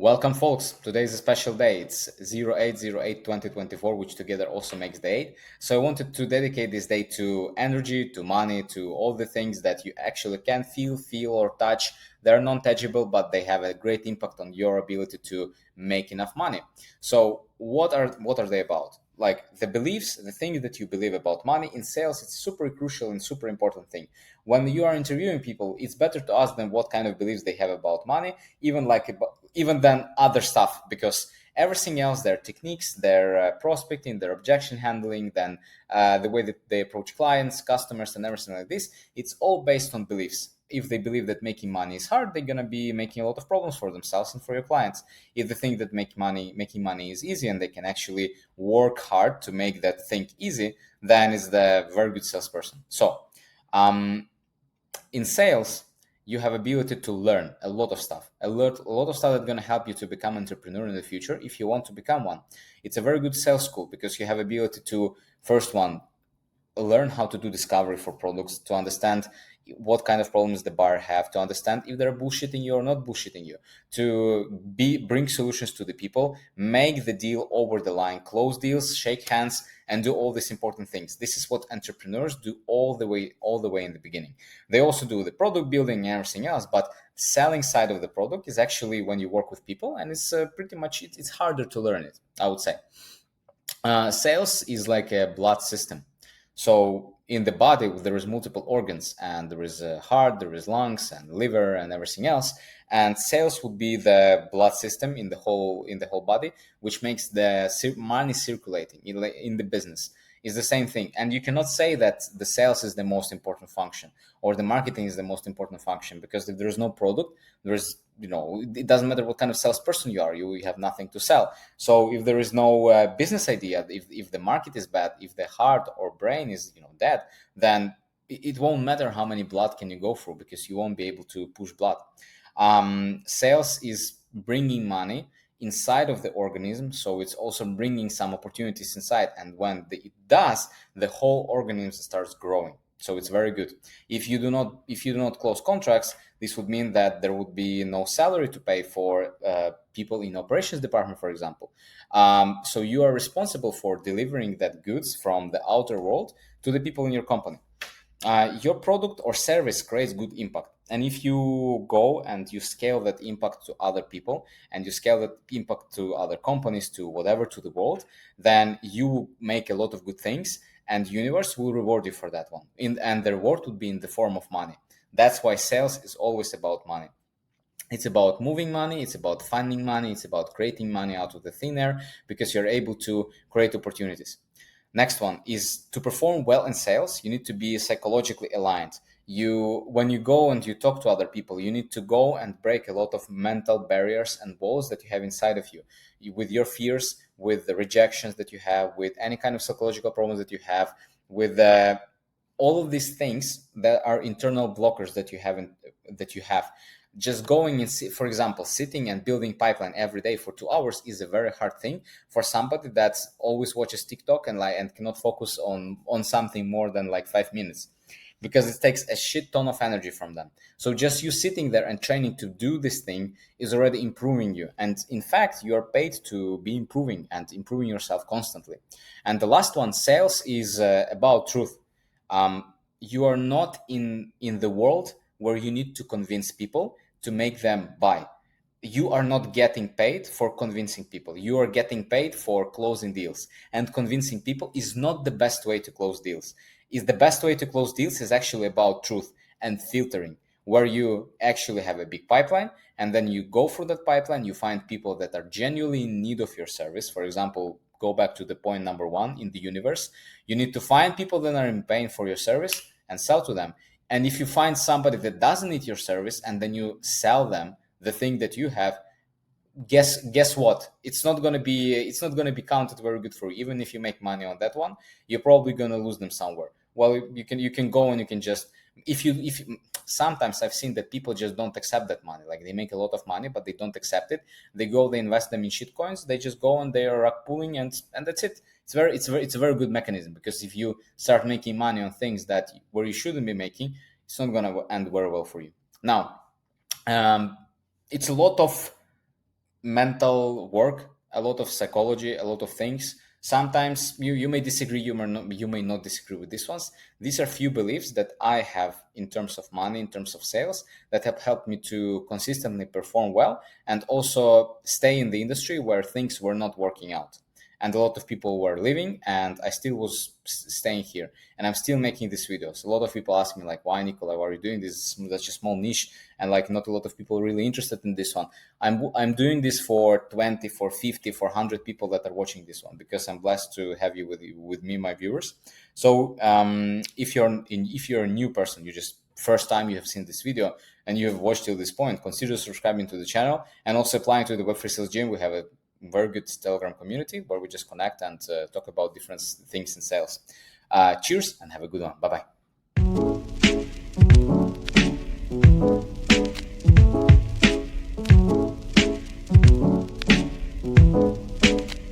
Welcome, folks. Today is a special day. It's 08/08/2024, which together also makes the 8. So I wanted to dedicate this day to energy, to money, to all the things that you actually can feel, or touch. They're non-tangible, but they have a great impact on your ability to make enough money. So what are they about? Like the beliefs, the thing that you believe about money in sales, it's super crucial and super important thing. When you are interviewing people, it's better to ask them what kind of beliefs they have about money, even than other stuff, because everything else, their techniques, their prospecting, their objection handling, then the way that they approach clients, customers, and everything like this, it's all based on beliefs. If they believe that making money is hard, they're going to be making a lot of problems for themselves and for your clients. If they think that making money is easy and they can actually work hard to make that thing easy, then it's the very good salesperson. So um, in sales, you have ability to learn a lot of stuff, a lot of stuff that's going to help you to become an entrepreneur in the future if you want to become one. It's a very good sales school because you have ability to, first one, learn how to do discovery for products, to understand what kind of problems the buyer have, to understand if they're bullshitting you or not bullshitting you, to bring solutions to the people, make the deal over the line, close deals, shake hands, and do all these important things. This is what entrepreneurs do all the way in the beginning. They also do the product building and everything else, but selling side of the product is actually when you work with people, and it's pretty much it's harder to learn it, I would say. Sales is like a blood system. So in the body, there is multiple organs, and there is a heart, there is lungs, and liver, and everything else. And sales would be the blood system in the whole body, which makes the money circulating in the business. Is the same thing, and you cannot say that the sales is the most important function or the marketing is the most important function, because if there is no product, there's it doesn't matter what kind of salesperson you are, you have nothing to sell. So if there is no business idea, if the market is bad, if the heart or brain is dead, then it won't matter how many blood can you go through, because you won't be able to push blood. Sales is bringing money inside of the organism, so it's also bringing some opportunities inside, and when it does, the whole organism starts growing. So it's very good. If you do not close contracts, this would mean that there would be no salary to pay for people in operations department, for example. So you are responsible for delivering that goods from the outer world to the people in your company. Your product or service creates good impact, and if you go and you scale that impact to other people, and you scale that impact to other companies, to whatever, to the world, then you make a lot of good things, and universe will reward you for that one, and the reward would be in the form of money. That's why sales is always about money. It's about moving money, it's about finding money, it's about creating money out of the thin air, because you're able to create opportunities. Next one is, to perform well in sales, you need to be psychologically aligned. When you go and you talk to other people, you need to go and break a lot of mental barriers and walls that you have inside of you, with your fears, with the rejections that you have, with any kind of psychological problems that you have, with all of these things that are internal blockers that you have. Just going and for example, sitting and building pipeline every day for 2 hours is a very hard thing for somebody that always watches TikTok and cannot focus on something more than like 5 minutes, because it takes a shit ton of energy from them. So just you sitting there and training to do this thing is already improving you, and in fact you are paid to be improving and improving yourself constantly. And the last one, sales is about truth. You are not in the world where you need to convince people to make them buy. You are not getting paid for convincing people. You are getting paid for closing deals, and convincing people is not the best way to close deals. Is the best way to close deals is actually about truth and filtering, where you actually have a big pipeline, and then you go through that pipeline, you find people that are genuinely in need of your service. For example, go back to the point number one in the universe. You need to find people that are in pain for your service and sell to them. And if you find somebody that doesn't need your service and then you sell them the thing that you have, guess what, it's not going to be counted very good for you. Even if you make money on that one, you're probably going to lose them somewhere. Well, you can go and you can just, if you, sometimes I've seen that people just don't accept that money. Like, they make a lot of money but they don't accept it. They invest them in shit coins, they just go and they are rug pulling, and that's it. It's a very good mechanism, because if you start making money on things that where you shouldn't be making, it's not going to end very well for you. Now, it's a lot of mental work, a lot of psychology, a lot of things. Sometimes you may disagree, you may not disagree with these ones. These are few beliefs that I have in terms of money, in terms of sales, that have helped me to consistently perform well and also stay in the industry where things were not working out. And a lot of people were leaving, and I still was staying here, and I'm still making these videos. A lot of people ask me like, why, Nikolai, why are you doing this? That's just small niche, and like not a lot of people really interested in this one. I'm doing this for 20, for 50, for 100 people that are watching this one, because I'm blessed to have you with me, my viewers. So if you're a new person, you just first time you have seen this video and you have watched till this point, consider subscribing to the channel and also applying to the Web Free Sales Gym. We have a very good Telegram community where we just connect and talk about different things in sales. Cheers and have a good one. Bye bye.